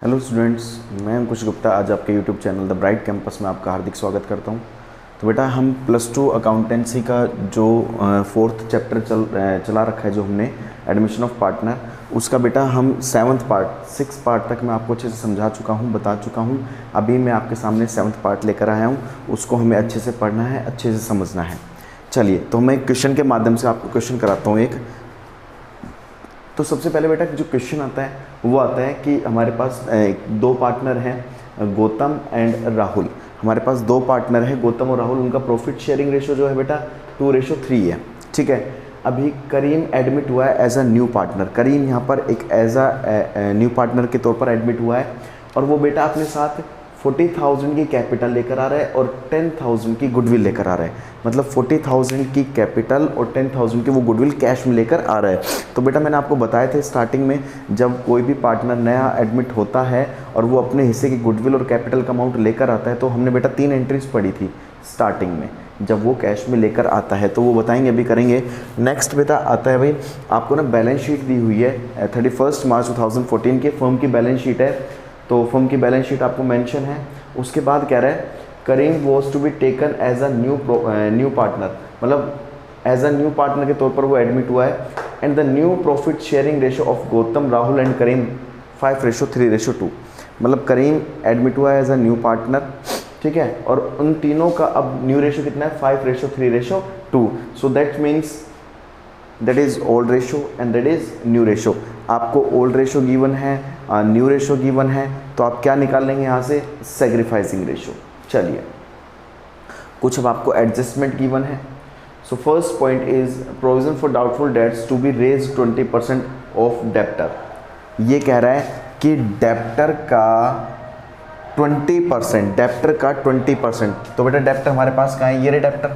Hello students, मैं अंकुश गुप्ता आज आपके YouTube channel the bright campus में आपका हार्दिक स्वागत करता हूं। तो बेटा हम +2 अकाउंटेंसी का जो 4th चैप्टर चला रखा है, जो हमने एडमिशन ऑफ पार्टनर, उसका बेटा हम 7th पार्ट 6 पार्ट तक मैं आपको अच्छे से समझा चुका हूं, बता चुका हूं। अभी मैं आपके सामने 7th पार्ट लेकर आया हूँ। उसको हमें अच्छे से पढ़ना है, अच्छे से समझना है। चलिए, तो मैं क्वेश्चन के माध्यम से आपको क्वेश्चन कराता हूँ एक। तो सबसे पहले बेटा जो क्वेश्चन आता है वो आता है कि हमारे पास दो पार्टनर हैं, गौतम एंड राहुल। हमारे पास दो पार्टनर हैं, गौतम और राहुल। उनका प्रॉफिट शेयरिंग रेशो जो है बेटा 2:3 है। ठीक है। अभी करीम एडमिट हुआ है एज अ न्यू पार्टनर। करीम यहाँ पर एक एज अ न्यू पार्टनर के तौर पर एडमिट हुआ है और वो बेटा अपने साथ 40,000 की कैपिटल लेकर आ रहा है और 10,000 की गुडविल लेकर आ रहा है। मतलब 40,000 की कैपिटल और 10,000 की वो गुडविल कैश में लेकर आ रहा है। तो बेटा मैंने आपको बताया था स्टार्टिंग में, जब कोई भी पार्टनर नया एडमिट होता है और वो अपने हिस्से की गुडविल और कैपिटल का अमाउंट लेकर आता है, तो हमने बेटा 3 एंट्रीज पढ़ी थी स्टार्टिंग में। जब वो कैश में लेकर आता है तो वो बताएंगे, अभी करेंगे। नेक्स्ट बेटा आता है भाई, आपको ना बैलेंस शीट दी हुई है 31 मार्च 2014 की फर्म की बैलेंस शीट है। तो फर्म की बैलेंस शीट आपको मेंशन है। उसके बाद कह रहा है Karim was to be taken as a new partner, मतलब एज अ न्यू पार्टनर के तौर पर वो एडमिट हुआ है। And the new profit sharing ratio of Gautam, Rahul and Karim 5:3:2। मतलब करीम एडमिट हुआ है एज अ न्यू पार्टनर, ठीक है, और उन तीनों का अब न्यू रेशो कितना है 5:3:2। So that means that is old ratio and that is new ratio. आपको ओल्ड रेशो गिवन है, न्यू रेशो गिवन है, तो आप क्या निकाल लेंगे यहाँ से, सैक्रिफाइसिंग रेशो। चलिए, कुछ अब आपको एडजस्टमेंट गिवन है। So first point is provision for doubtful debts to be raise 20% of debtor. ये कह रहा है कि डेप्टर का 20%, तो बेटा डेप्टर हमारे पास कहाँ है, ये रे डेप्टर,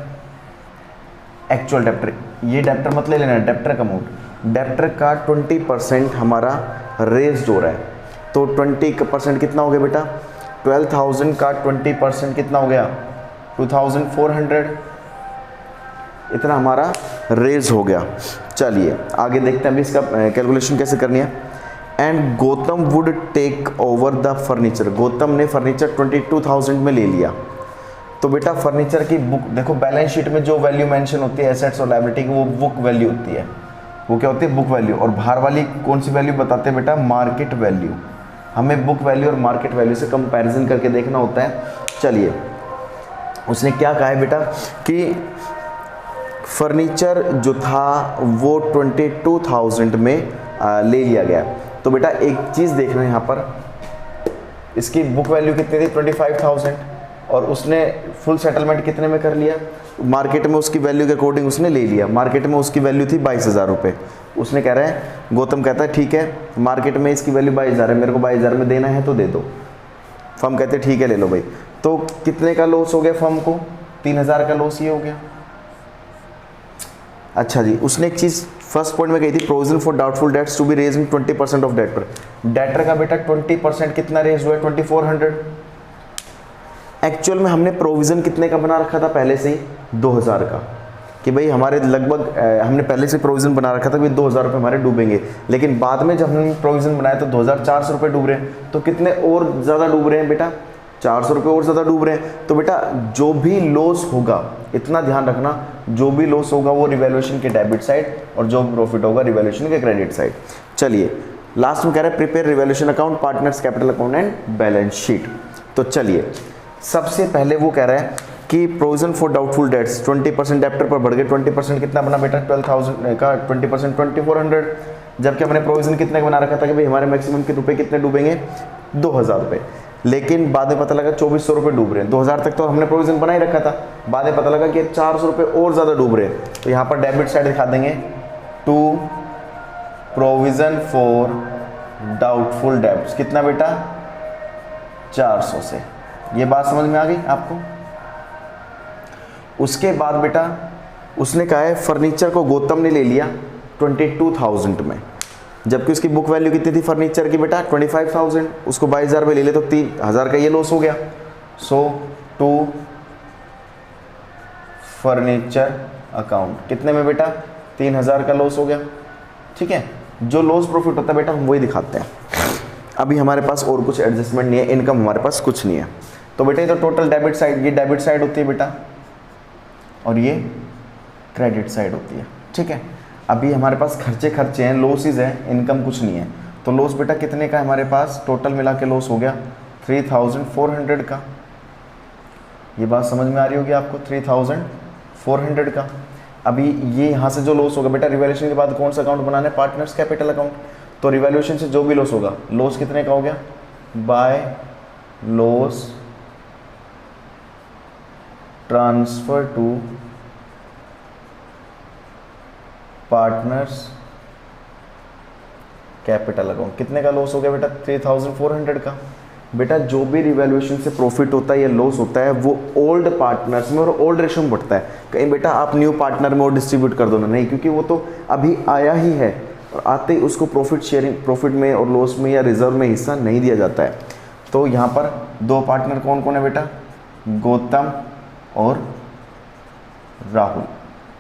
एक्चुअल डेप्टर। ये डेप्टर मत ले लेना, डेप्टर का अमाउंट, डेप्टर का 20% हमारा रेज्ड हो रहा है। तो 20% कितना हो गया बेटा, 12,000 का 20% कितना हो गया, 2,400। इतना हमारा रेज हो गया। चलिए आगे देखते हैं अभी इसका कैलकुलेशन कैसे करनी है। And Gautam would take over the furniture. Gautam ने फर्नीचर 22,000 में ले लिया। तो बेटा फर्नीचर की बुक देखो, बैलेंस शीट में जो वैल्यू मेंशन होती है एसेट्स और लायबिलिटी की, वो बुक वैल्यू होती है। वो क्या होती है, बुक वैल्यू। और बाहर वाली कौन सी वैल्यू बताते हैं बेटा, मार्केट वैल्यू। हमें बुक वैल्यू और मार्केट वैल्यू से कंपैरिजन करके देखना होता है। चलिए, उसने क्या कहा है बेटा कि फर्नीचर जो था वो 22,000 में ले लिया गया। तो बेटा एक चीज़ देखना है यहाँ पर, इसकी बुक वैल्यू कितनी थी 25,000 और उसने फुल सेटलमेंट कितने में कर लिया, मार्केट में उसकी वैल्यू के अकॉर्डिंग उसने ले लिया। मार्केट में उसकी वैल्यू थी 22,000 रुपये। उसने कह रहा है, गौतम कहता है ठीक है, मार्केट में इसकी वैल्यू 22,000 है, मेरे को 22,000 में देना है तो दे दो। फर्म कहते हैं ठीक है ले लो भाई। तो कितने का लॉस हो गया फर्म को, 3,000 का लॉस ये हो गया। अच्छा जी, उसने एक चीज़ फर्स्ट पॉइंट में कही थी, provision for doubtful debts to be raised 20% of debtor. Debtor का बेटा 20% कितना रेज हुआ है, 2,400। एक्चुअल में हमने प्रोविज़न कितने का बना रखा था पहले से ही, 2,000 का, कि भाई हमारे लगभग हमने पहले से प्रोविज़न बना रखा था कि 2,000 रुपये हमारे डूबेंगे। लेकिन बाद में जब हमने प्रोविज़न बनाया तो 2,400 रुपये डूब रहे हैं। तो कितने और ज़्यादा डूब रहे हैं बेटा, 400 रुपये और ज़्यादा डूब रहे हैं। तो बेटा जो भी लॉस होगा, इतना ध्यान रखना, जो भी लॉस होगा वो रिवैल्यूएशन के डेबिट साइड और जो प्रॉफिट होगा रिवैल्यूएशन के क्रेडिट साइड। चलिए लास्ट में कह रहा है prepare revaluation account, partners capital account and balance sheet. तो चलिए सबसे पहले वो कह रहा है कि provision for doubtful dates 20% debtor पर बढ़ गए। 20% कितना बना बेटा, 12,000 का 20% 2,400। जबकि हमने प्रोविजन कितने का बना रखा था कि भाई हमारे मैक्सिमम के रुपए कितने डूबेंगे, 2,000 रुपये। लेकिन बाद में पता लगा 2,400 रुपये डूब रहे हैं। 2,000 तक तो हमने प्रोविजन बना ही रखा था, बाद में पता लगा कि 400 रुपये और ज़्यादा डूब रहे हैं। तो यहाँ पर डेबिट साइड दिखा देंगे, to provision for doubtful debts, कितना बेटा, 400 से। ये बात समझ में आ गई आपको। उसके बाद बेटा उसने कहा है फर्नीचर को गौतम ने ले लिया 22,000 में, जबकि उसकी बुक वैल्यू कितनी थी फर्नीचर की बेटा 25,000। उसको 22,000 में ले ले तो 3,000 का ये लॉस हो गया। सो टू फर्नीचर अकाउंट कितने में बेटा, 3,000 का लॉस हो गया। ठीक है, जो लॉस प्रॉफिट होता है बेटा हम वही दिखाते हैं। अभी हमारे पास और कुछ एडजस्टमेंट नहीं है, इनकम हमारे पास कुछ नहीं है। तो बेटा ये तो टोटल डेबिट साइड, ये डेबिट साइड होती है बेटा, और ये क्रेडिट साइड होती है, ठीक है। अभी हमारे पास खर्चे हैं, लॉसेज है, इनकम कुछ नहीं है। तो लॉस बेटा कितने का है हमारे पास, टोटल मिला के लॉस हो गया 3400 का। ये बात समझ में आ रही होगी आपको, 3400 का। अभी ये यहाँ से जो लॉस होगा बेटा, रिवैल्यूएशन के बाद कौन सा अकाउंट बनाना है, पार्टनर्स कैपिटल अकाउंट। तो रिवैल्यूएशन से जो भी लॉस होगा, लॉस कितने का हो गया, by loss transfer to partners capital account. कितने का लॉस हो गया बेटा, 3400 का। बेटा जो भी रिवैल्यूएशन से प्रॉफिट होता है या लॉस होता है वो ओल्ड पार्टनर्स में और ओल्ड रेशो में बढ़ता है। कहीं बेटा आप न्यू पार्टनर में और डिस्ट्रीब्यूट कर दो ना, नहीं, क्योंकि वो तो अभी आया ही है और आते ही उसको प्रॉफिट शेयरिंग, प्रॉफिट में और लॉस में या रिजर्व में हिस्सा नहीं दिया जाता है। तो यहाँ पर दो पार्टनर कौन कौन है बेटा, गौतम और राहुल।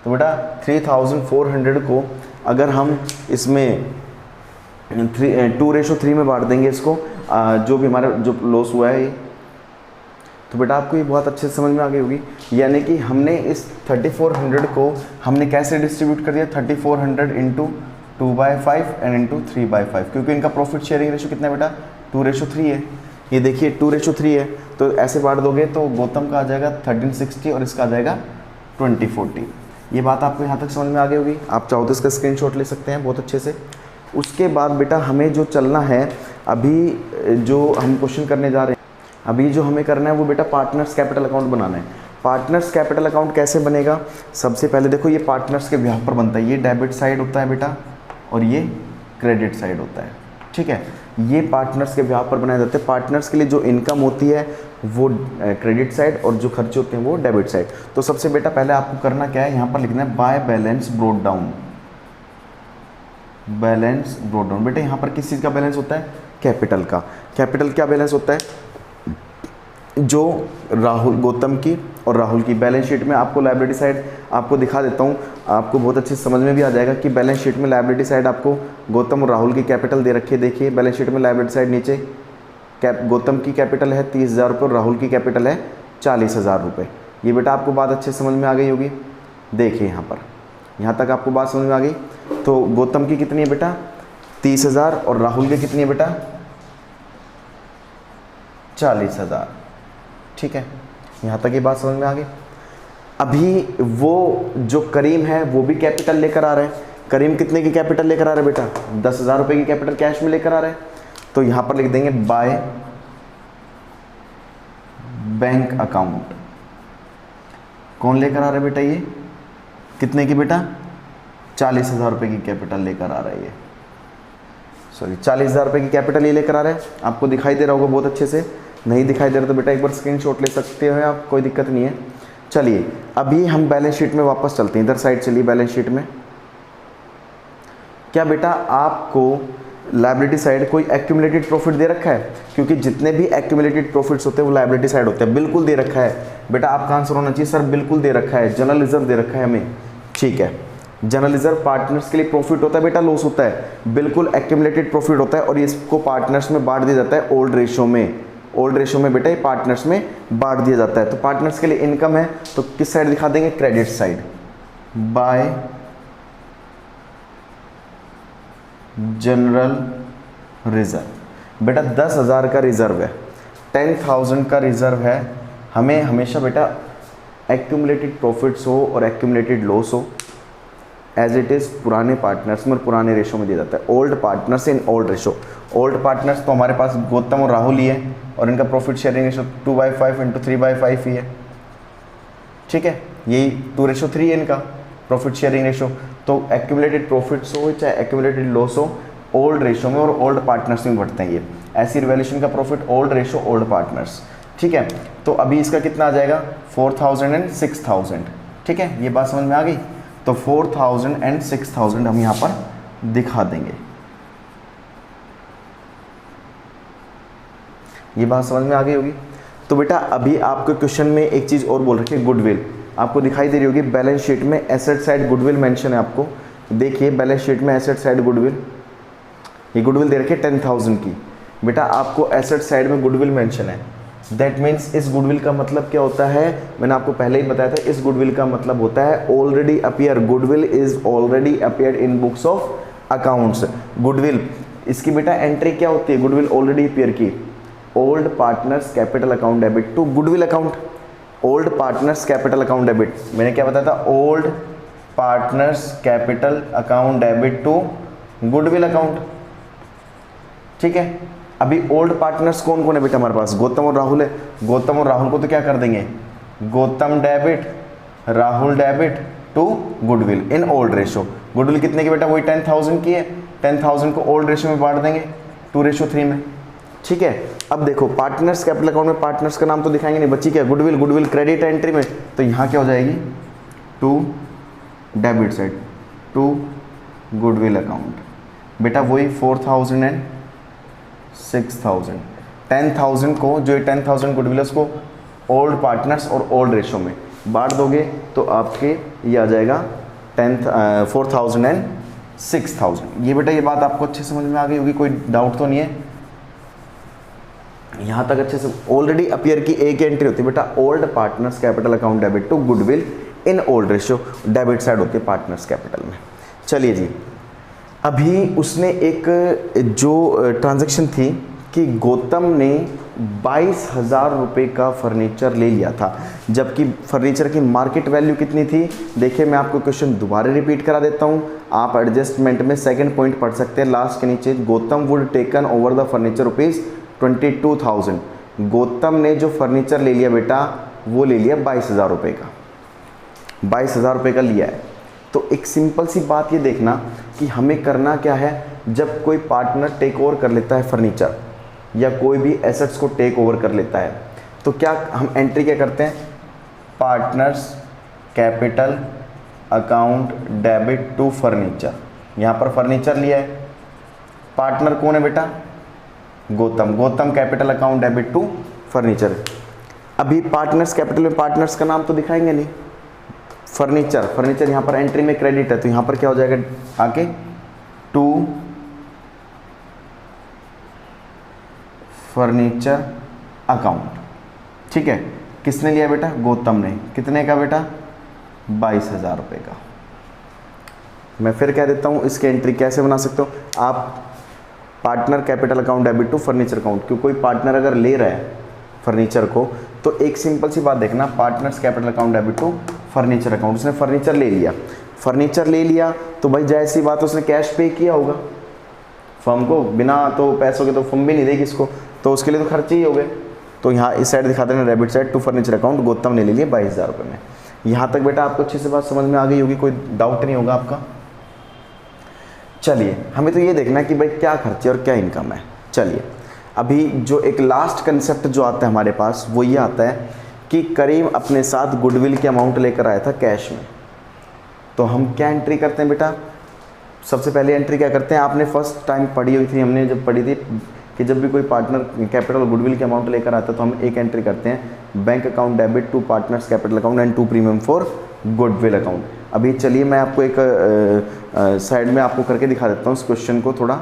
तो बेटा 3400 को अगर हम इसमें 2:3 में बांट देंगे इसको, जो भी हमारा जो लॉस हुआ है, तो बेटा आपको ये बहुत अच्छे से समझ में आ गई होगी। यानी कि हमने इस 3400 को हमने कैसे डिस्ट्रीब्यूट कर दिया, 3400 इंटू 2/5 एंड इंटू 3/5, क्योंकि इनका प्रॉफिट शेयरिंग रेशो कितना है बेटा, 2:3 है। ये देखिए 2:3 है, तो ऐसे बांट दोगे तो गौतम का आ जाएगा 1360 और इसका आ जाएगा 2040। ये बात आपको यहाँ तक समझ में आ गई होगी। आप चाहो तो इसका स्क्रीनशॉट ले सकते हैं बहुत अच्छे से। उसके बाद बेटा हमें जो चलना है, अभी जो हम क्वेश्चन करने जा रहे हैं, अभी जो हमें करना है वो बेटा पार्टनर्स कैपिटल अकाउंट बनाना है। पार्टनर्स कैपिटल अकाउंट कैसे बनेगा, सबसे पहले देखो ये पार्टनर्स के बिहाफ पर बनता है। ये डेबिट साइड होता है बेटा और ये क्रेडिट साइड होता है, ठीक है। ये पार्टनर्स के बिहाफ पर बनाए जाते हैं। पार्टनर्स के लिए जो इनकम होती है वो क्रेडिट साइड और जो खर्चे होते हैं वो डेबिट साइड। तो सबसे बेटा पहले आपको करना क्या है, यहाँ पर लिखना है by balance brought down. Balance brought down बेटा यहाँ पर किस चीज़ का बैलेंस होता है, कैपिटल का। कैपिटल क्या बैलेंस होता है, जो राहुल, गौतम की और राहुल की बैलेंस शीट में। आपको लायबिलिटी साइड आपको दिखा देता हूँ, आपको बहुत अच्छे से समझ में भी आ जाएगा कि बैलेंस शीट में लायबिलिटी साइड आपको गौतम और राहुल की कैपिटल दे रखी है। देखिए बैलेंस शीट में लायबिलिटी साइड नीचे गौतम की कैपिटल है 30,000 रुपये और राहुल की कैपिटल है 40,000 रुपये। ये बेटा आपको बात अच्छे से समझ में आ गई होगी। देखिए यहाँ पर, यहाँ तक आपको बात समझ में आ गई। तो गौतम की कितनी है बेटा 30,000 और राहुल की कितनी है बेटा 40,000, ठीक है। यहाँ तक ये बात समझ में आ गई। अभी वो जो करीम है वो भी कैपिटल लेकर आ रहा है। करीम कितने की कैपिटल लेकर आ रहा है बेटा, 10,000 रुपये की कैपिटल कैश में लेकर आ रहा है। तो यहाँ पर लिख देंगे बाय बैंक अकाउंट। कौन लेकर आ रहा है बेटा, ये कितने की बेटा 40,000 रुपये की कैपिटल लेकर आ रहा है। ये सॉरी 40,000 रुपये की कैपिटल ये लेकर आ रहा है। आपको दिखाई दे रहा होगा बहुत अच्छे से, नहीं दिखाई दे रहा तो बेटा एक बार स्क्रीनशॉट ले सकते हो आप, कोई दिक्कत नहीं है। चलिए अभी हम बैलेंस शीट में वापस चलते हैं, इधर साइड चलिए बैलेंस शीट में। क्या बेटा आपको लायबिलिटी साइड कोई एक्यूमुलेटेड प्रॉफिट दे रखा है, क्योंकि जितने भी एक्यूमुलेटेड प्रॉफिट्स होते हैं वो लायबिलिटी साइड होते हैं। बिल्कुल दे रखा है बेटा, आपका आंसर होना चाहिए सर बिल्कुल दे रखा है। जनरल रिजर्व दे रखा है हमें, ठीक है। जनरल रिजर्व पार्टनर्स के लिए प्रॉफिट होता है बेटा, लॉस होता है, बिल्कुल एक्यूमुलेटेड प्रॉफिट होता है और इसको पार्टनर्स में बांट दिया जाता है ओल्ड रेशो में। ओल्ड रेशो में बेटा ये पार्टनर्स में बांट दिया जाता है। तो पार्टनर्स के लिए इनकम है तो किस साइड दिखा देंगे, credit side, bye general reserve. बेटा 10,000 का रिजर्व है, 10,000 का रिजर्व है। हमें हमेशा बेटा एक्यूमुलेटेड प्रॉफिट्स हो और एक्यूमुलेटेड लॉस हो एज इट इज़ पुराने पार्टनर्स में और पुराने रेशो में दिया जाता है। Old partners in old ratio. Old partners तो हमारे पास गौतम और राहुल ही है और इनका प्रॉफिट शेयरिंग रेशो 2/5 इंटू 3/5 ही है, ठीक है। यही 2:3 है इनका प्रॉफिट शेयरिंग रेशो। तो एक्यूमुलेटेड प्रॉफिट्स हो चाहे एक्यूमुलेटेड लॉस हो, ओल्ड रेशो में और ओल्ड पार्टनर्स में बढ़ते हैं ये। ऐसी रिवैल्यूएशन का profit old ratio old partners, ठीक है। तो अभी इसका कितना आ जाएगा 4,000 एंड 6,000, ठीक है। ये बात समझ में आ गई। तो 4,000 एंड 6,000 हम यहाँ पर दिखा देंगे। ये बात समझ में आ गई होगी। तो बेटा अभी आपके क्वेश्चन में एक चीज़ और बोल रखी है, गुडविल। आपको दिखाई दे रही होगी बैलेंस शीट में एसेट साइड गुडविल मेंशन है आपको। देखिए बैलेंस शीट में एसेट साइड गुडविल, ये गुडविल दे रखी है 10,000 की। बेटा आपको एसेट साइड में गुडविल मेंशन है, दैट मीन्स इस गुडविल का मतलब क्या होता है, मैंने आपको पहले ही बताया था, इस गुडविल का मतलब होता है already appear, goodwill is already appeared in books of accounts. Goodwill इसकी बेटा एंट्री क्या होती है, गुडविल ऑलरेडी अपीयर की, old partners capital account debit to goodwill account, old partners capital account debit, मैंने क्या बताया था, old partners capital account debit to goodwill account. ठीक है, अभी ओल्ड पार्टनर्स कौन कौन है बेटा हमारे पास, गौतम और राहुल है, गौतम और राहुल को तो क्या कर देंगे, Gautam debit Rahul debit to goodwill in old ratio. Goodwill कितने की बेटा, वही 10,000 की है, 10,000 को ओल्ड रेशो में बांट देंगे 2:3 में। ठीक है, अब देखो पार्टनर्स कैपिटल अकाउंट में पार्टनर्स का नाम तो दिखाएंगे नहीं, बची क्या, गुडविल, गुडविल क्रेडिट एंट्री में, तो यहाँ क्या हो जाएगी, to debit side to goodwill account. बेटा वही 4,000 एंड 6,000, 10,000 को, जो 10,000 गुडविल उसको ओल्ड पार्टनर्स और ओल्ड रेशो में बांट दोगे तो आपके ये आ जाएगा 4,000 एंड 6,000। ये बेटा ये बात आपको अच्छे समझ में आ गई होगी, कोई डाउट तो नहीं है यहाँ तक अच्छे से। ऑलरेडी अपीयर की एक एंट्री होती है बेटा, old partners capital account debit to goodwill in old ratio, debit side होती है पार्टनर्स कैपिटल में। चलिए जी, अभी उसने एक जो ट्रांजैक्शन थी कि गौतम ने 22,000 रुपये का फर्नीचर ले लिया था, जबकि फर्नीचर की मार्केट वैल्यू कितनी थी। देखिए मैं आपको क्वेश्चन दोबारा रिपीट करा देता हूँ, आप एडजस्टमेंट में सेकंड पॉइंट पढ़ सकते हैं लास्ट के नीचे, Gautam would taken over the furniture rupees 22,000। Gautam ने जो फर्नीचर ले लिया बेटा वो ले लिया 22,000 रुपये का, 22,000 रुपये का लिया है। तो एक सिंपल सी बात ये देखना कि हमें करना क्या है, जब कोई पार्टनर टेक ओवर कर लेता है फर्नीचर या कोई भी एसेट्स को टेक ओवर कर लेता है, तो क्या हम एंट्री क्या करते हैं, partners capital account debit to furniture. यहाँ पर फर्नीचर लिया है, पार्टनर कौन है बेटा, Gautam, Gautam capital account debit to furniture. अभी पार्टनर्स कैपिटल में पार्टनर्स का नाम तो दिखाएंगे नहीं, फर्नीचर, फर्नीचर यहाँ पर एंट्री में क्रेडिट है, तो यहाँ पर क्या हो जाएगा आके टू फर्नीचर अकाउंट। ठीक है, किसने लिया बेटा, गौतम ने, कितने का बेटा, 22,000 रुपये का। मैं फिर कह देता हूँ इसकी एंट्री कैसे बना सकते हो आप, partner capital account debit to furniture account. क्योंकि कोई पार्टनर अगर ले रहा है फर्नीचर को तो एक सिंपल सी बात देखना, partners capital account debit to furniture account. उसने फर्नीचर ले लिया, फर्नीचर ले लिया तो भाई जाहिर सी बात उसने कैश पे किया होगा फर्म को, बिना तो पैसों के तो फर्म भी नहीं देगी इसको, तो उसके लिए तो खर्चे ही हो गए। तो यहाँ इस साइड दिखा देना debit side to furniture account, Gautam ने ले लिया 22,000 रुपये में। यहाँ तक बेटा आपको अच्छे से बात समझ में आ गई होगी, कोई डाउट नहीं होगा आपका। चलिए हमें तो ये देखना है कि भाई क्या खर्चे और क्या इनकम है। चलिए अभी जो एक लास्ट कंसेप्ट जो आता है हमारे पास वो ये आता है कि करीम अपने साथ गुडविल की अमाउंट लेकर आया था कैश में। तो हम क्या एंट्री करते हैं बेटा, सबसे पहले एंट्री क्या करते हैं, आपने फर्स्ट टाइम पढ़ी हुई थी, हमने जब पढ़ी थी कि जब भी कोई पार्टनर कैपिटल गुडविल की अमाउंट लेकर आता है तो हम एक एंट्री करते हैं, bank account debit to partners capital account and to premium for goodwill account. अभी चलिए मैं आपको एक साइड में आपको करके दिखा देता हूँ इस क्वेश्चन को थोड़ा,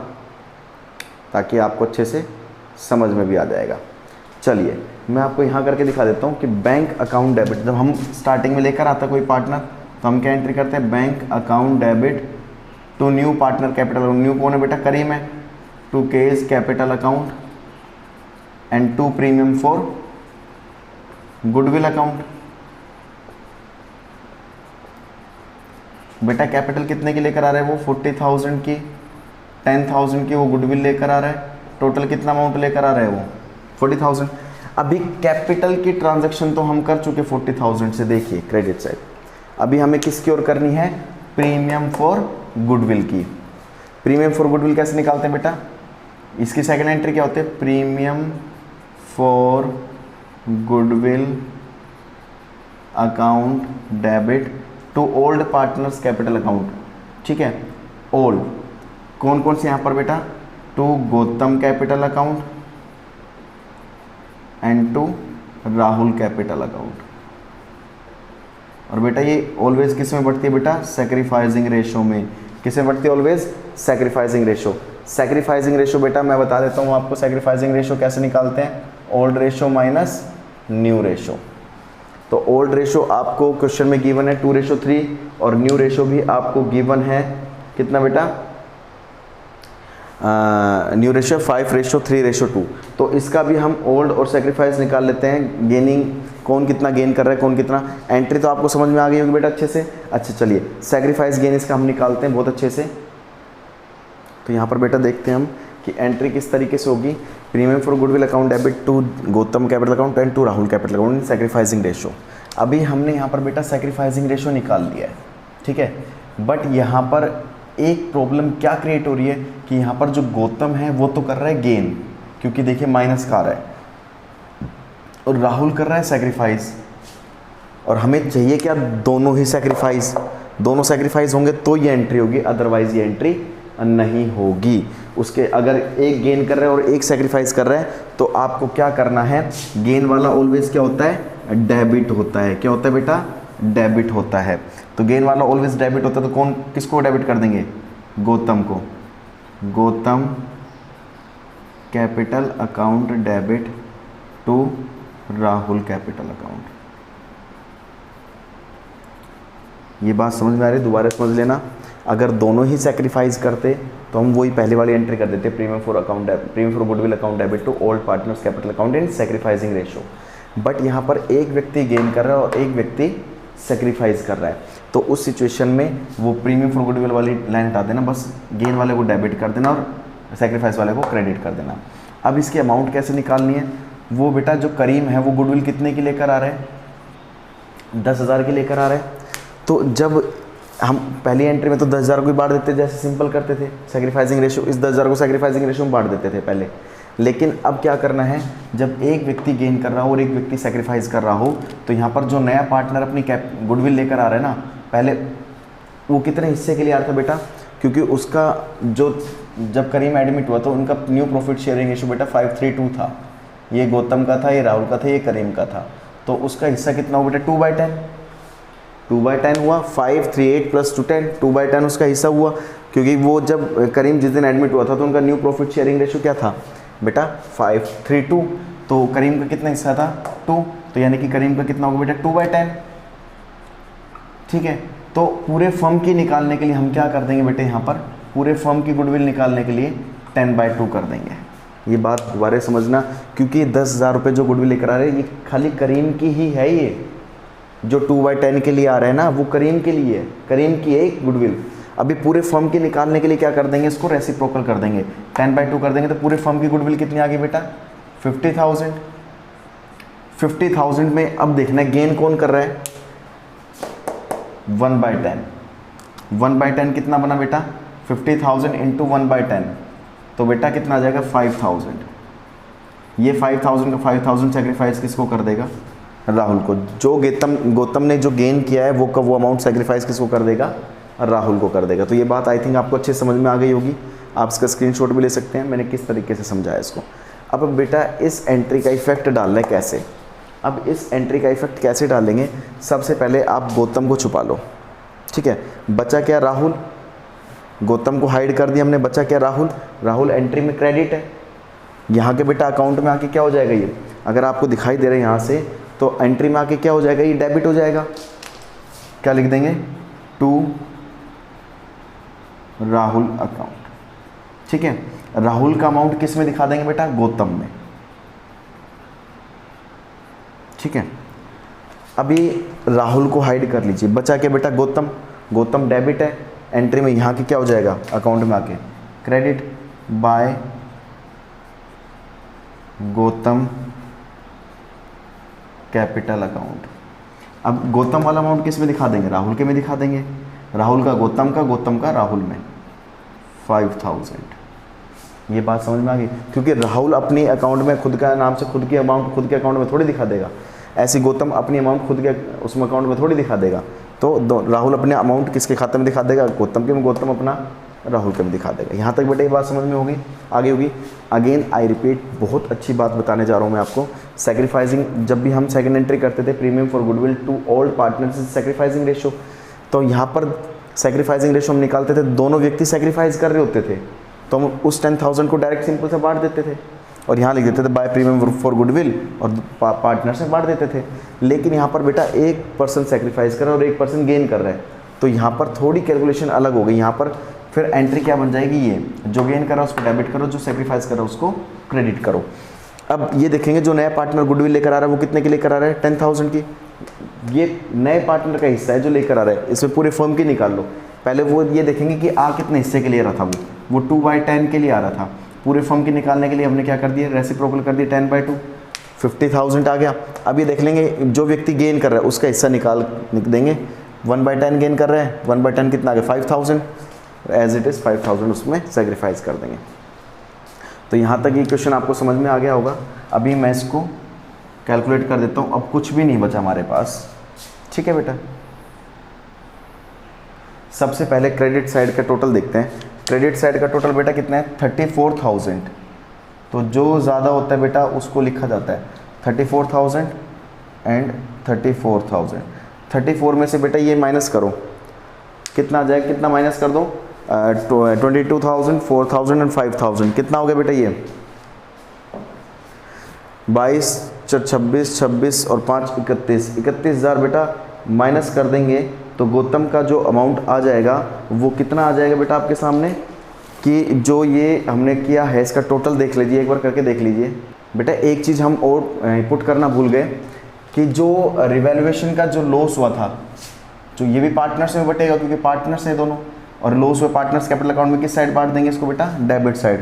ताकि आपको अच्छे से समझ में भी आ जाएगा। चलिए मैं आपको यहाँ करके दिखा देता हूँ कि बैंक अकाउंट डेबिट, जब हम स्टार्टिंग में लेकर आता कोई पार्टनर तो हम क्या एंट्री करते हैं, bank account debit to new partner capital. New कौन है बेटा, करीम है, to case capital account and to premium for goodwill account. बेटा कैपिटल कितने की लेकर आ रहा है वो, 40,000 की, 10,000 की वो गुडविल लेकर आ रहा है, टोटल कितना अमाउंट लेकर आ रहा है वो 40,000। अभी कैपिटल की ट्रांजैक्शन तो हम कर चुके 40,000 से, देखिए क्रेडिट साइड। अभी हमें किसकी ओर करनी है, प्रीमियम फॉर गुडविल की। प्रीमियम फॉर गुडविल कैसे निकालते हैं बेटा, इसकी सेकंड एंट्री क्या होती है, premium for goodwill account debit to old partners capital account. ठीक है, ओल्ड कौन कौन से यहाँ पर बेटा, to Gautam capital account and to Rahul capital account. और बेटा ये ऑलवेज किस में बढ़ती है बेटा, सैक्रिफाइसिंग रेशो में। किस में बढ़ती है always, sacrificing ratio. Sacrificing ratio बेटा मैं बता देता हूँ आपको, सेक्रीफाइसिंग रेशो कैसे निकालते हैं, old ratio minus new ratio. तो ओल्ड रेशो आपको क्वेश्चन में गिवन है 2:3 और न्यू रेशो भी आपको गिवन है कितना बेटा, न्यू रेशो 5:3:2। तो इसका भी हम ओल्ड और सेक्रीफाइस निकाल लेते हैं, गेनिंग कौन कितना गेन कर रहा है, कौन कितना, एंट्री तो आपको समझ में आ गई होगी बेटा अच्छे से। अच्छा चलिए सेक्रीफाइस गेन इसका हम निकालते हैं बहुत अच्छे से। तो यहाँ पर बेटा देखते हैं हम कि एंट्री किस तरीके से होगी, premium for goodwill account debit to Gautam capital account and to Rahul capital account sacrificing ratio. अभी हमने यहाँ पर बेटा सेक्रीफाइसिंग रेशो निकाल लिया है, ठीक है। बट यहाँ पर एक प्रॉब्लम क्या क्रिएट हो रही है कि यहाँ पर जो गौतम है वो तो कर रहा है गेन, क्योंकि देखिए माइनस का आ रहा है, और राहुल कर रहा है सेक्रीफाइस, और हमें चाहिए क्या, दोनों ही सेक्रीफाइस, दोनों सेक्रीफाइस होंगे तो ये एंट्री होगी, अदरवाइज ये एंट्री नहीं होगी। उसके अगर एक गेन कर रहा है और एक सेक्रीफाइस कर रहा है तो आपको क्या करना है, गेन वाला ऑलवेज क्या होता है, डेबिट होता है। क्या होता है बेटा, डेबिट होता है। तो गेन वाला ऑलवेज डेबिट होता है, तो कौन किसको डेबिट कर देंगे, गौतम को, Gautam capital account debit to Rahul capital account. ये बात समझ में आ रही है, दोबारा समझ लेना। अगर दोनों ही सेक्रीफाइस करते तो हम वही पहले वाली एंट्री कर देते, premium for goodwill account debit to old partners capital account in sacrificing ratio. But यहाँ पर एक व्यक्ति गेन कर रहा है और एक व्यक्ति सेक्रीफाइस कर रहा है, तो उस सिचुएशन में वो प्रीमियम फॉर गुडविल वाली लाइन हटा देना, बस गेन वाले को डेबिट कर देना और सेक्रीफाइस वाले को क्रेडिट कर देना। अब इसकी अमाउंट कैसे निकालनी है, वो बेटा जो करीम है वो गुडविल कितने की लेकर आ रहा है, 10,000 की लेकर आ रहा है। तो जब हम पहली एंट्री में तो 10,000 को ही बांट देते, जैसे सिंपल करते थे सेक्रीफाइसिंग रेशो, इस 10,000 को सेक्रीफाइसिंग रेशो में बांट देते थे पहले। लेकिन अब क्या करना है, जब एक व्यक्ति गेन कर रहा हो और एक व्यक्ति सेक्रीफाइस कर रहा हो, तो यहाँ पर जो नया पार्टनर अपनी गुडविल लेकर आ रहा है ना, पहले वो कितने हिस्से के लिए आ रहा था बेटा, क्योंकि उसका जो जब करीम एडमिट हुआ तो उनका न्यू प्रॉफिट शेयरिंग रेशो बेटा 5:3:2 था। ये गौतम का था, ये राहुल का था, ये करीम का था। तो उसका हिस्सा कितना हुआ बेटा, 2/10, 2/10 हुआ, 538 + 210, 2/10 उसका हिस्सा हुआ। क्योंकि वो जब करीम जिस दिन एडमिट हुआ था तो उनका न्यू प्रॉफिट शेयरिंग रेशो क्या था बेटा, 5:3:2। तो करीम का कितना हिस्सा था, 2, तो यानी कि करीम का कितना होगा बेटा, 2/10, ठीक है। तो पूरे फर्म की निकालने के लिए हम क्या कर देंगे बेटे, यहाँ पर पूरे फर्म की गुडविल निकालने के लिए 10/2 कर देंगे। ये बात दोबारा समझना, क्योंकि 10,000 रुपये जो गुडविल लेकर आ रहे हैं ये खाली करीम की ही है। ये जो 2/10 के लिए आ रहा है ना, वो करीम के लिए है, करीम की है गुडविल। अभी पूरे फर्म की निकालने के लिए क्या कर देंगे, इसको रेसिप्रोकल कर देंगे, 10/2 कर देंगे। तो पूरे फर्म की गुडविल कितनी आ गई बेटा, 50,000। 50,000 में अब देखना है गेन कौन कर रहा है, 1/10। 1/10 कितना बना बेटा, 50,000 इंटू 1/10, तो बेटा कितना आ जाएगा, 5,000। ये 5,000 का 5,000 सेक्रीफाइस किसको कर देगा, राहुल को। जो गौतम ने जो गेन किया है वो अमाउंट सेक्रीफाइस किसको कर देगा, राहुल को कर देगा। तो ये बात आई थिंक आपको अच्छे समझ में आ गई होगी। आप इसका स्क्रीनशॉट भी ले सकते हैं, मैंने किस तरीके से समझाया इसको। अब बेटा इस एंट्री का इफेक्ट डालना है कैसे, अब इस एंट्री का इफेक्ट कैसे डालेंगे, सबसे पहले आप गौतम को छुपा लो, ठीक है। बचा क्या, राहुल, गौतम को हाइड कर दिया हमने, बचा क्या, राहुल। राहुल एंट्री में क्रेडिट है, यहाँ के बेटा अकाउंट में आके क्या हो जाएगा, ये अगर आपको दिखाई दे रहा है यहाँ से, तो एंट्री में आके क्या हो जाएगा, ये डेबिट हो जाएगा। क्या लिख देंगे, टू राहुल अकाउंट, ठीक है। राहुल का अमाउंट किस में दिखा देंगे बेटा, गौतम में, ठीक है। अभी राहुल को हाइड कर लीजिए, बचा के बेटा गौतम, गौतम डेबिट है, एंट्री में यहाँ के क्या हो जाएगा, अकाउंट में आके credit by Gautam capital account. अब गौतम वाला अमाउंट किस में दिखा देंगे, राहुल के में दिखा देंगे, राहुल का गौतम का, गौतम का राहुल में, 5,000। ये बात समझ में आ गई, क्योंकि राहुल अपनी अकाउंट में खुद का नाम से खुद की अमाउंट खुद के अकाउंट में थोड़ी दिखा देगा, ऐसी गौतम अपनी अमाउंट खुद के उसमें अकाउंट में थोड़ी दिखा देगा। तो राहुल अपने अमाउंट किसके खाते में दिखा देगा, गौतम के में, गौतम अपना राहुल के में दिखा देगा। यहाँ तक बेटा ये बात समझ में होगी, आगे होगी। अगेन आई रिपीट, बहुत अच्छी बात बताने जा रहा हूँ मैं आपको। सेक्रीफाइसिंग, जब भी हम सेकंड एंट्री करते थे, premium for goodwill to old partners sacrificing ratio, तो यहाँ पर सेक्रीफाइसिंग रेशो हम निकालते थे, दोनों व्यक्ति सेक्रीफाइस कर रहे होते थे, तो हम उस 10,000 को डायरेक्ट सिंपल से बांट देते थे और यहाँ लिख देते थे बाय प्रीमियम फॉर गुडविल और पार्टनर से बांट देते थे। लेकिन यहाँ पर बेटा एक पर्सन सेक्रीफाइस कर रहा है और एक पर्सन गेन कर रहा है, तो यहाँ पर थोड़ी कैलकुलेशन अलग हो गई। यहाँ पर फिर एंट्री क्या बन जाएगी, ये जो गेन कर रहा है उसको डेबिट करो, जो सेक्रीफाइस कर रहा है उसको क्रेडिट करो। अब ये देखेंगे जो नया पार्टनर गुडविल लेकर आ रहा है वो कितने की लेकर आ रहा है, 10,000 की। ये नए पार्टनर का हिस्सा है जो लेकर आ रहा है, इसमें पूरे फर्म की निकाल लो। पहले वो ये देखेंगे कि कितने हिस्से के लिए आ रहा था, वो 2/10 के लिए आ रहा था। पूरे फर्म की निकालने के लिए हमने क्या कर दिया, रेसिप्रोकल कर दिया 10/2, 50,000 आ गया। अब ये देख लेंगे जो व्यक्ति गेन कर रहा है उसका हिस्सा निकाल देंगे। 1/10 गेन कर रहे हैं, 1/10 कितना आ गया, 5,000, एज इट इज़ 5,000 उसमें सेक्रीफाइस कर देंगे। तो यहाँ तक ये क्वेश्चन आपको समझ में आ गया होगा। अभी मैं इसको कैलकुलेट कर देता हूँ, अब कुछ भी नहीं बचा हमारे पास, ठीक है बेटा। सबसे पहले क्रेडिट साइड का टोटल देखते हैं। क्रेडिट साइड का टोटल बेटा कितना है, 34,000। तो जो ज़्यादा होता है बेटा उसको लिखा जाता है 34,000 एंड 34,000। 34 में से बेटा ये माइनस करो, कितना आ जाएगा, कितना माइनस कर दो, 22,000, 4,000 एंड 5,000। कितना हो गया बेटा, ये 22, 26, 26 और 5, 31,000 बेटा माइनस कर देंगे तो गौतम का जो अमाउंट आ जाएगा वो कितना आ जाएगा बेटा आपके सामने, कि जो ये हमने किया है इसका टोटल देख लीजिए, एक बार करके देख लीजिए बेटा। एक चीज़ हम और पुट करना भूल गए कि जो रिवैल्यूएशन का जो लॉस हुआ था, जो ये भी पार्टनर्स में बटेगा क्योंकि पार्टनर्स है दोनों, और लॉस हुए पार्टनर्स कैपिटल अकाउंट में किस साइड बांट देंगे इसको बेटा, debit side.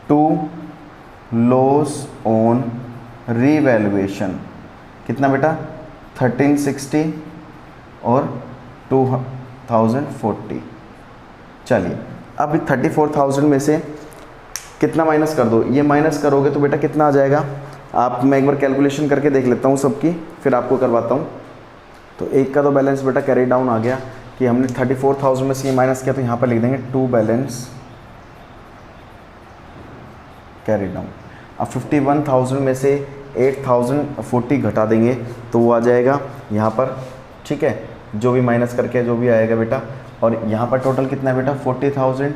To loss on revaluation कितना बेटा, 1360 और 2040। चलिए अब 34,000 में से कितना माइनस कर दो, ये माइनस करोगे तो बेटा कितना आ जाएगा, आप मैं एक बार कैलकुलेशन करके देख लेता हूँ सबकी, फिर आपको करवाता हूँ। तो एक का तो बैलेंस बेटा कैरी डाउन आ गया कि हमने 34,000 में से ये माइनस किया, तो यहाँ पर लिख देंगे टू बैलेंस कैरी डाउन। अब 51,000 में से 8,040 घटा देंगे तो वो आ जाएगा यहाँ पर, ठीक है, जो भी माइनस करके जो भी आएगा बेटा। और यहाँ पर टोटल कितना है बेटा, 40,000।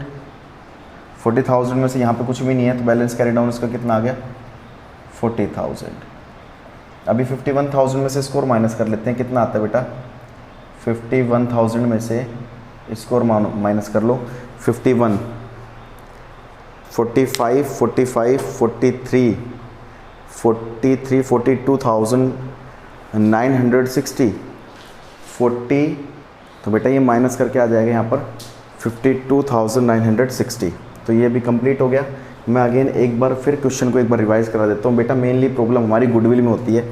40,000 में से यहाँ पे कुछ भी नहीं है तो बैलेंस कैरी डाउन इसका कितना आ गया, 40,000। अभी 51,000 में से स्कोर माइनस कर लेते हैं, कितना आता है बेटा, 51,000 में से स्कोर माइनस कर लो, 51, 45, 45, 43, 43, 42,960, 40, तो बेटा ये माइनस करके आ जाएगा यहाँ पर 52,960। तो ये भी कंप्लीट हो गया। मैं अगेन एक बार फिर क्वेश्चन को एक बार रिवाइज करा देता हूँ बेटा। मेनली प्रॉब्लम हमारी गुडविल में होती है,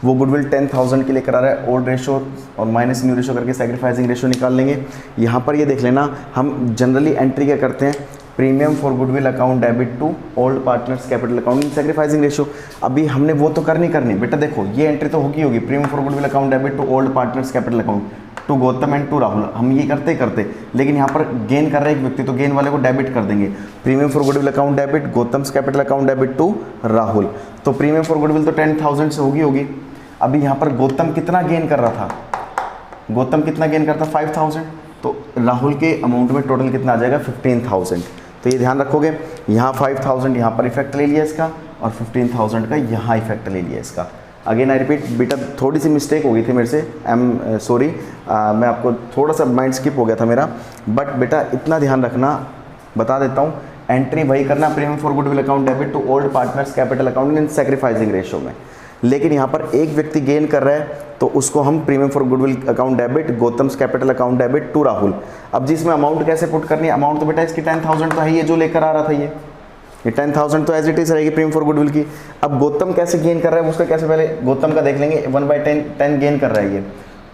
वो गुडविल 10,000 के लिए करा रहा है, ओल्ड रेशो और माइनस न्यू रेशो करके सैक्रिफाइसिंग रेशो निकाल लेंगे। यहाँ पर ये देख लेना, हम जनरली एंट्री क्या करते हैं, premium for goodwill account debit to old partners capital account in sacrificing ratio. अभी हमने वो तो करनी बेटा, देखो ये एंट्री तो होगी premium for goodwill account debit to old partners capital account to Gautam and to Rahul, हम ये करते, लेकिन यहाँ पर गेन कर रहे एक व्यक्ति तो गेन वाले को डेबिट कर देंगे। Premium for goodwill account debit Gautam's capital account debit to Rahul, तो प्रीमियम फॉर गुडविल तो 10,000 से होगी। अभी यहाँ पर गौतम कितना गेन कर रहा था, गौतम कितना गेन करता 5,000, तो राहुल के अमाउंट में टोटल कितना आ जाएगा 15,000। तो ये ध्यान रखोगे, यहाँ 5,000 यहाँ पर इफेक्ट ले लिया इसका और 15,000 का यहाँ इफेक्ट ले लिया इसका। अगेन आई रिपीट बेटा, थोड़ी सी मिस्टेक हो गई थी मेरे से, आई एम सॉरी, मैं आपको थोड़ा सा माइंड स्किप हो गया था मेरा, बट बेटा इतना ध्यान रखना, बता देता हूँ, एंट्री वही करना premium for goodwill account debit to old partners capital account in sacrificing ratio में। लेकिन यहाँ पर एक व्यक्ति गेन कर रहा है तो उसको हम premium for goodwill account debit Gautam's capital account debit to Rahul. अब जिसमें अमाउंट कैसे पुट करनी है, अमाउंट तो बेटा इसकी 10,000 तो है, ये जो लेकर आ रहा था ये 10,000 तो एज इट इज रहेगी प्रीमियम फॉर गुडविल की। अब गौतम कैसे गेन कर रहा है उसका कैसे, पहले गौतम का देख लेंगे, 1/10 गेन कर रहा है ये,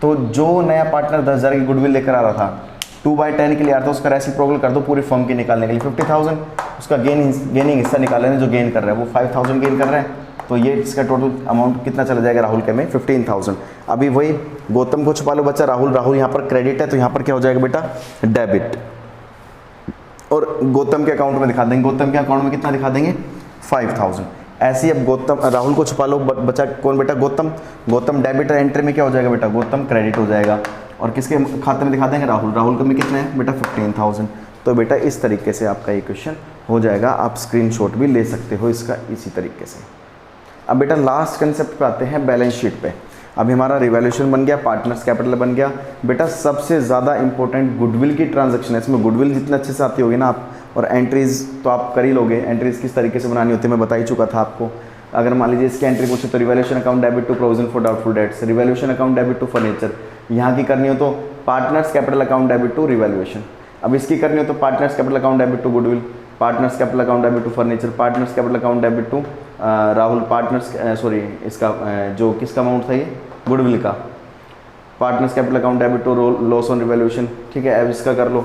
तो जो नया पार्टनर 10,000 की गुडविल लेकर आ रहा था 2/10 के लिए आ रहा था, उसका रेसिप्रोकल कर दो पूरी फर्म की निकालने के लिए 50,000, उसका गेनिंग हिस्सा निकालने में जो गेन कर रहा है वो 5,000 गेन कर रहा है, तो ये इसका टोटल अमाउंट कितना चला जाएगा राहुल के में 15,000। अभी वही गौतम को छुपा लो बच्चा, राहुल यहाँ पर क्रेडिट है तो यहाँ पर क्या हो जाएगा बेटा डेबिट, और गौतम के अकाउंट में दिखा देंगे, गौतम के अकाउंट में कितना दिखा देंगे 5,000। ऐसे ही अब गौतम राहुल को छुपा लो, बचा कौन बेटा गौतम डेबिट एंट्री में क्या हो जाएगा बेटा गौतम क्रेडिट हो जाएगा, और किसके खाते में दिखा देंगे राहुल का में कितना है बेटा 15,000। तो बेटा इस तरीके से आपका ये क्वेश्चन हो जाएगा, आप स्क्रीनशॉट भी ले सकते हो इसका इसी तरीके से। अब बेटा लास्ट कंसेप्ट पे आते हैं, बैलेंस शीट पे। अभी हमारा रिवैल्यूएशन बन गया, पार्टनर्स कैपिटल बन गया। बेटा सबसे ज़्यादा इंपॉर्टेंट गुडविल की ट्रांजैक्शन है। इसमें गुडविल जितने अच्छे से आती होगी ना आप, और एंट्रीज तो आप कर ही लोगे। एंट्रीज किस तरीके से बनानी होती है मैं बता ही चुका था आपको। अगर मान लीजिए इसकी एंट्री पूछे तो revaluation account debit to provision for doubtful debts, revaluation account debit to furniture. यहाँ की करनी हो तो partners capital account debit to revaluation. अब इसकी करनी हो तो partners capital account debit to goodwill, partners capital account debit to furniture, partners capital account debit to Rahul, partners sorry इसका जो किसका अमाउंट था ये, गुडविल का, partners capital account debit to loss on revaluation. ठीक है, अब इसका कर लो,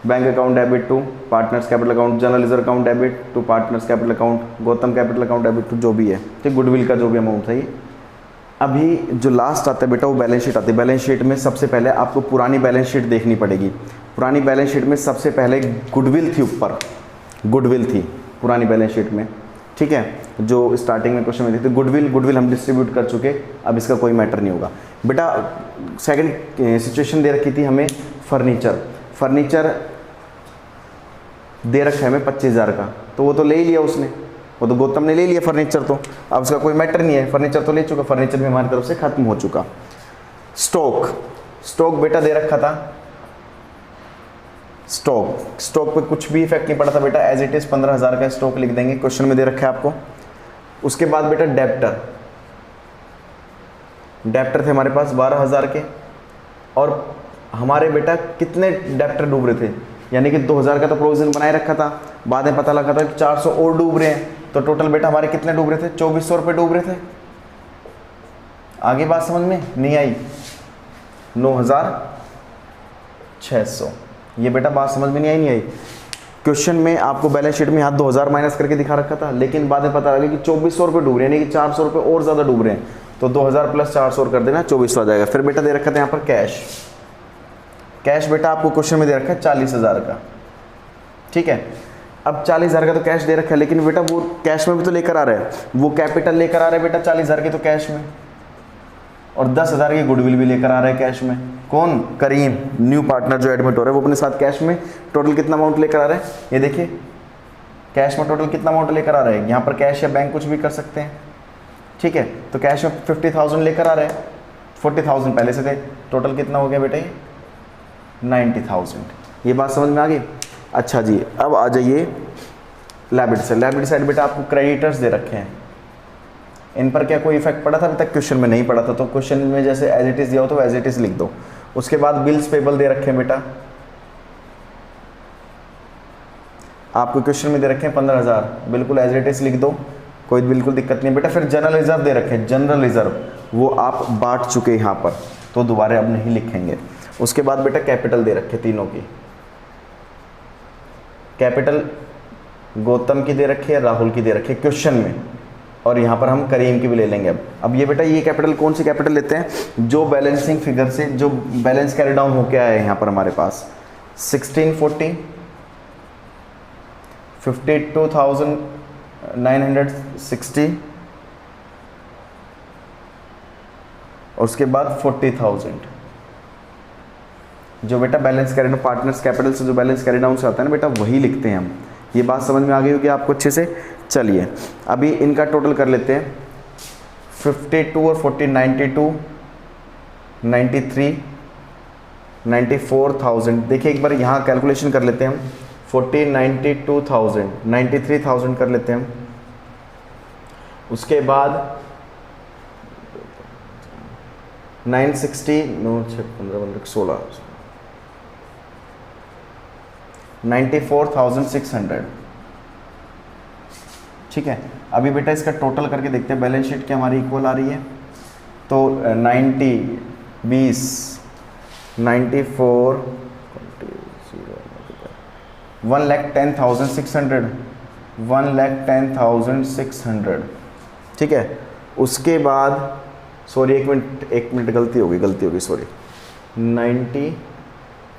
bank account debit to partners capital account, general reserve account debit to partners capital account, Gautam capital account debit to जो भी है, ठीक, गुडविल का जो भी अमाउंट है ये। अभी जो लास्ट आता है बेटा वो बैलेंस शीट आती है। बैलेंस शीट में सबसे पहले आपको पुरानी बैलेंस शीट देखनी पड़ेगी। पुरानी बैलेंस शीट में सबसे पहले गुडविल थी, ऊपर गुडविल थी पुरानी बैलेंस शीट में। ठीक है, जो स्टार्टिंग में क्वेश्चन में देखते गुडविल हम डिस्ट्रीब्यूट कर चुके, अब इसका कोई मैटर नहीं होगा। बेटा सेकंड सिचुएशन दे रखी थी हमें फर्नीचर दे रखा है हमें 25,000 का, तो वो तो ले ही लिया उसने, वो तो गौतम ने ले लिया फर्नीचर, तो अब उसका कोई मैटर नहीं है, फर्नीचर तो ले चुका, फर्नीचर भी हमारी तरफ से खत्म हो चुका। स्टॉक बेटा दे रखा था, स्टॉक पे कुछ भी इफेक्ट नहीं पड़ा था बेटा, एज इट इज 15,000 का स्टॉक लिख देंगे, क्वेश्चन में दे रखा है आपको। उसके बाद बेटा डेप्टर थे हमारे पास 12,000 के, और हमारे बेटा कितने डेप्टर डूब रहे थे, यानी कि 2,000 का तो प्रोविजन बनाए रखा था, बाद में पता लगा था कि 400 और डूब रहे हैं, तो टोटल बेटा हमारे कितने डूब रहे थे, 2400 रुपये डूब रहे थे। आगे बात समझ में नहीं आई, 9,600, ये बेटा बात समझ में नहीं आई। क्वेश्चन में आपको बैलेंस शीट में यहाँ 2,000 माइनस करके दिखा रखा था, लेकिन बाद में पता लगा कि 2400 रुपये डूब रहे हैं, यानी कि 400 रुपये और ज़्यादा डूब रहे हैं, तो 2,000 प्लस 400 कर देना, 2400 आ जाएगा। फिर बेटा दे रखा था यहाँ पर कैश बेटा आपको क्वेश्चन में दे रखा है 40,000 का। ठीक है, अब 40,000 का तो कैश दे रखा है, लेकिन बेटा वो कैश में भी तो लेकर आ रहा है, वो कैपिटल लेकर आ रहा है बेटा 40,000 के तो कैश में, और 10,000 की गुडविल भी लेकर आ रहा है कैश में। कौन? करीम, न्यू पार्टनर जो एडमिट हो रहा है, वो अपने साथ कैश में टोटल कितना अमाउंट लेकर आ रहा है, ये देखिए कैश में टोटल कितना अमाउंट लेकर आ रहा है। यहाँ पर कैश या बैंक कुछ भी कर सकते हैं। ठीक है, तो कैश में 50,000 लेकर आ रहे हैं, 40,000 पहले से थे, टोटल कितना हो गया बेटा ये 90,000। ये बात समझ में आ गई? अच्छा जी, अब आ जाइए लायबिलिटी साइड बेटा आपको क्रेडिटर्स दे रखे हैं, इन पर क्या कोई इफेक्ट पड़ा था अभी तक? क्वेश्चन में नहीं पड़ा था, तो क्वेश्चन में जैसे एज इट इज दिया हो तो एज इट इज लिख दो। उसके बाद बिल्स पेबल दे रखे हैं बेटा, आपको क्वेश्चन में दे रखे हैं 15,000, बिल्कुल एज इट इज लिख दो, कोई बिल्कुल दिक्कत नहीं बेटा। फिर जनरल रिजर्व दे रखे हैं, जनरल रिजर्व वो आप बांट चुके यहाँ पर, तो दोबारा अब नहीं लिखेंगे। उसके बाद बेटा कैपिटल दे रखे तीनों की, कैपिटल गौतम की दे रखी है, राहुल की दे रखी है क्वेश्चन में, और यहाँ पर हम करीम की भी ले लेंगे। अब ये बेटा ये कैपिटल कौन सी कैपिटल लेते हैं? जो बैलेंसिंग फिगर से जो बैलेंस कैरी डाउन होके आया है यहाँ पर हमारे पास 1640, 52,960, और उसके बाद 40,000, जो बेटा balance carry down partners capital से जो बैलेंस कैरी डाउन से आता है ना बेटा, वही लिखते हैं हम। ये बात समझ में आ गई होगी आपको अच्छे से। चलिए अभी इनका टोटल कर लेते हैं, 52 और 40 92, 93, 94,000। देखिए एक बार यहाँ कैलकुलेशन कर लेते हैं हम, 40, 92,000, 93,000 कर लेते हैं हम। उसके बाद 960, 16, 94,600। ठीक है, अभी बेटा इसका टोटल करके देखते हैं, बैलेंस शीट की हमारी इक्वल आ रही है, तो 90, 20, 94, 1,10,600, 1,10,600। ठीक है, उसके बाद सॉरी एक मिनट गलती होगी सॉरी, 90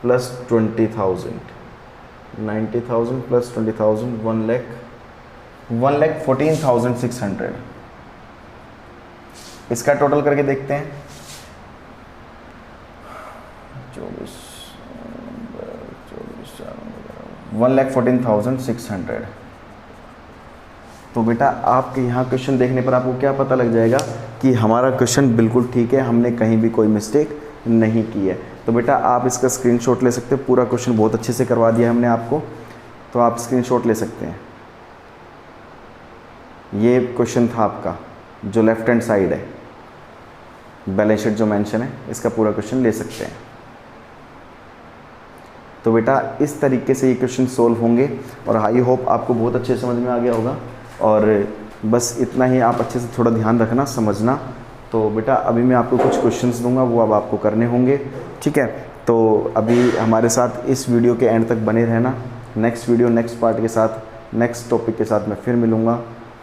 प्लस 20,000, 90,000 प्लस 20,000, 1,14,600। इसका टोटल करके देखते हैं, 24, 1,14,600। तो बेटा आपके यहाँ क्वेश्चन देखने पर आपको क्या पता लग जाएगा कि हमारा क्वेश्चन बिल्कुल ठीक है, हमने कहीं भी कोई मिस्टेक नहीं की है। तो बेटा आप इसका स्क्रीनशॉट ले सकते हो, पूरा क्वेश्चन बहुत अच्छे से करवा दिया हमने आपको, तो आप स्क्रीनशॉट ले सकते हैं। ये क्वेश्चन था आपका जो लेफ्ट हैंड साइड है, बैलेंस शीट जो मेंशन है, इसका पूरा क्वेश्चन ले सकते हैं। तो बेटा इस तरीके से ये क्वेश्चन सोल्व होंगे और आई होप आपको बहुत अच्छे समझ में आ गया होगा। और बस इतना ही, आप अच्छे से थोड़ा ध्यान रखना, समझना। तो बेटा अभी मैं आपको कुछ क्वेश्चंस दूंगा, वो अब आपको करने होंगे, ठीक है। तो अभी हमारे साथ इस वीडियो के एंड तक बने रहना। नेक्स्ट वीडियो नेक्स्ट पार्ट के साथ, नेक्स्ट टॉपिक के साथ मैं फिर मिलूँगा।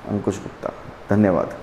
अंकुश गुप्ता, धन्यवाद।